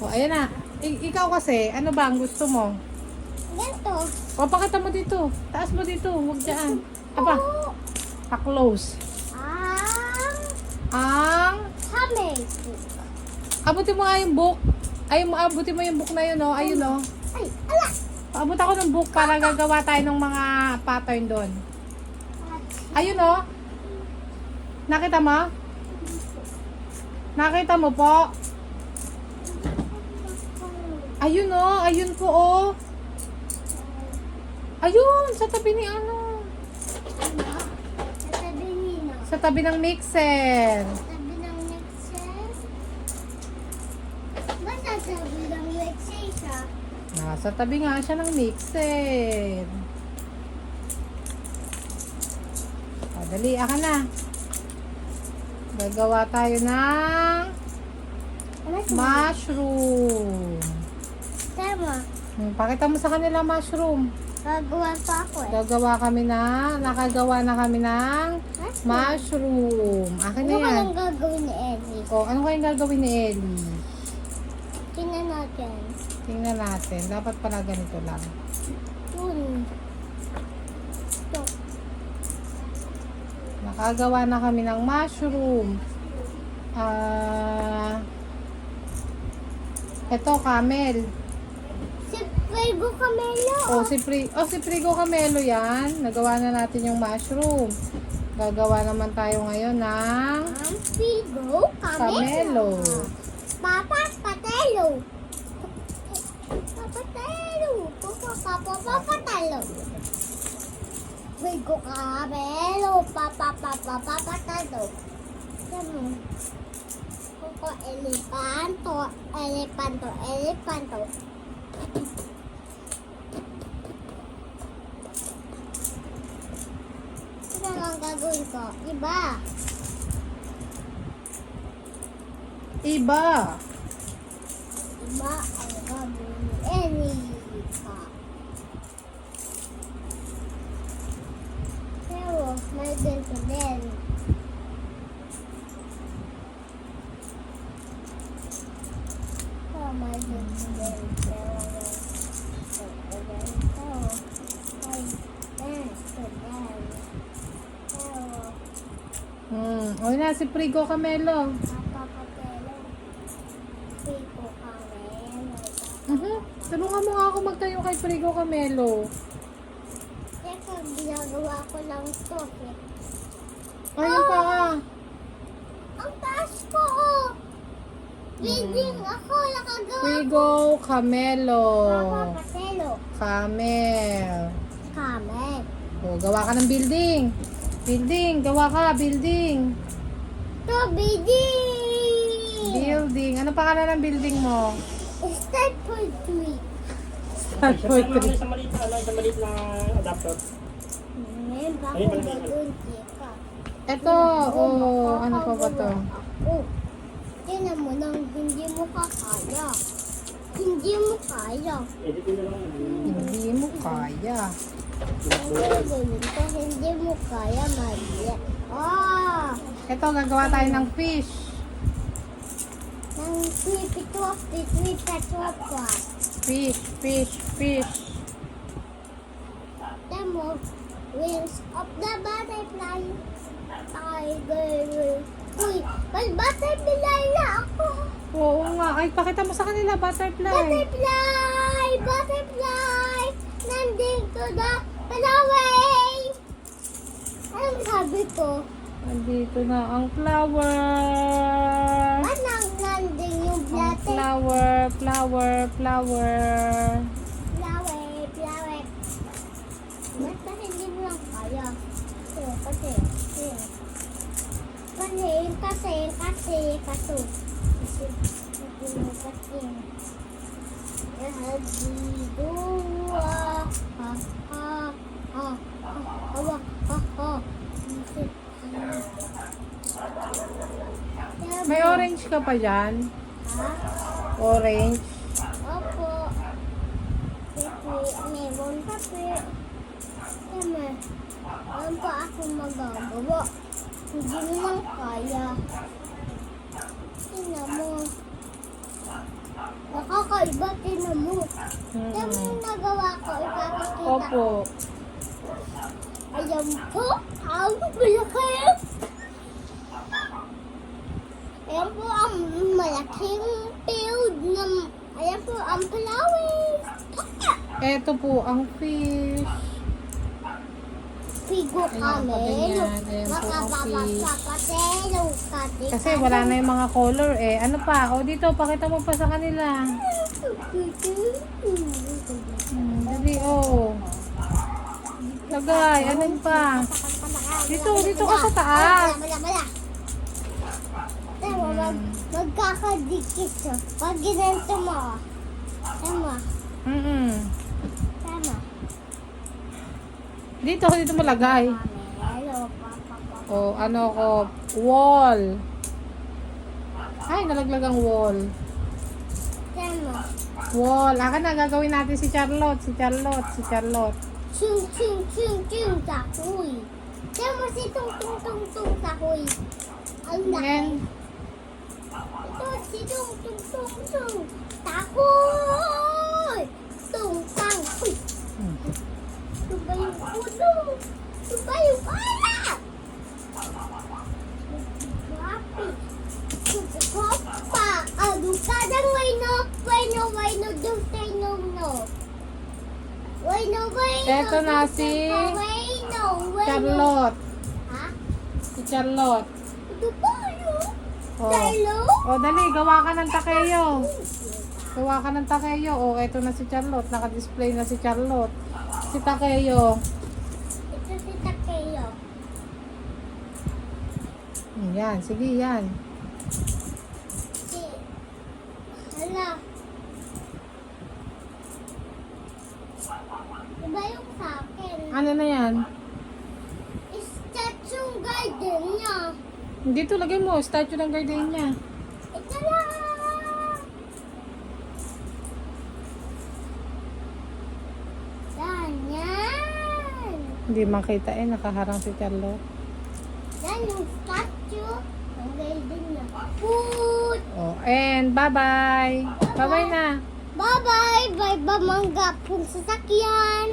O, ayan na. Ikaw kasi, ano ba ang gusto mo? Ganito. O, pakita mo dito. Taas mo dito. Huwag dyan. Aba, pa-close. Ang Hames. abutin mo nga yung book. Ay, abutin mo yung book na yun, oh. Ayun, oh. Ay, ala. Paabot ako ng book para gagawa tayo ng mga pattern doon. Ayun, oh. Nakita mo? Nakita mo po? Ayun, oh. Ayun po, oh. Ayun, sa tabi ni ano. Sabi nino. Sa tabi ng mixer. Sabi ng mixer. Basta sabi ng mixer siya. Nasa tabi nga siya ng mixer. O, dali, aka na. Gagawa tayo ng mushroom. Tama. Pakita mo sa kanila mushroom. Gagawa pa ako eh. Nakagawa na kami ng mushroom. Akin na Ano yan. kayang gagawin ni Ellie? O, ano kayang gagawin ni Ellie? Tingnan natin. Tingnan natin. Dapat pala ganito lang. Yun. Ito. Nakagawa na kami ng mushroom. Ito, camel. Si Prego Camelo. Si Frigo Camelo yan. Nagawa na natin yung mushroom. Gagawa naman tayo ngayon ng Ang Prego Camelo. Camelo. Papa Patelo. Papatelo. Papatelo. Prego Camelo. Papatelo. Tama. Coco elefanto. Ano ang gagawin ko? Iba. Iba ang gagawin ni Erika. Pero, may ganito din. May ganito din. Pero, ganito. May ganito din. Pero, O na, si Frigo Camelo. napapatelo. Pico Camelo. Tulungan mo nga ako magtayo kay Frigo Camelo. Teka, ginagawa ko lang to. Ayun pa ka. Ang taas ko, oh. Building ako, nakagawa. Frigo Camelo. Napapatelo. Camel. Kamen. O, gawa ka ng building. Gawa ka, building. To, building. Building. Ano pangalan ng building mo? Start for 3. Start for three. Isang maliit na adapter. Baka Ayun, malaki. gagawin ka. Ito, ano pa ba to? Ako. Tinan mo nang hindi mo kaya. Hindi mo kaya. Edit ko na lang. Hindi mo kaya. Ang gagawin ko, hindi mo kaya, mali. Ito, gagawa tayo ng fish. Nang pipitwap ka. Fish. Demo, wings of the butterfly. Tiger. Uy, may butterfly na ako. Oo nga. Ay, pakita mo sa kanila, butterfly. Butterfly. Nandito the flower. Anong sabi ko? Nandito na ang flower. Anong landing yung Ang butterfly? flower. Flower. Basta hindi mo lang kaya. Kasi. May orange ka pa dyan? Ha? Orange. Opo. Meron kape. Tama. Ano pa ako magagawa? Hindi mo lang kaya. Tingnan mo. Diba, tinan mo? Tinan mo yung nagawa ko, ipapakita ko. Opo. Ayan po, ang malaki. Ayan po ang malaking field ng... Ayan po ang flowers. Ito po ang fish. Pigo Ayan kami. po, ganyan. Ayan po ang Makapapapatelo ka. Kasi wala na yung mga color eh. Ano pa? O dito, pakita mo pa sa kanila. Dali, oh. Lagay, ano pa? Dito ka sa taas. Mala. Tama, magkakadikit siya. Pag ginanto mo. Tama. Tama. Dito mo lagay. Hello, papa. O, ano ko? Wall. Ay, nalaglag ang wall. Tama. Wall. Akan na, gagawin natin si Charlotte. Chung, takoy. Tama si tung, takoy. Ang laki. Ngayon, Ito si tung, takoy. Tang. Uy. Ito ba yung puno? Ito ba yung anak? Papa, ano ka nang wayno, Eto na si Charlotte. Ha? Si Charlotte. Ito ba yun? O, Hello? dali, gawa ka ng takeyo. O, eto na si Charlotte. Naka-display na si Charlotte. Si Takeyo. Ito si Takeo. Yan, sige yan. Si... Hala. Diba yung sa akin? Ano na yan? Statue garden niya. Dito lagay mo, statue ng gardenia. Ito lang. Yan. Hindi makita eh, nakaharang si Charlotte. Yan yung statue. Ang garden niya. Food. Oh, and bye-bye. Bye-bye na. Bye-bye. Bye-bye, mangga. Pong sasakyan.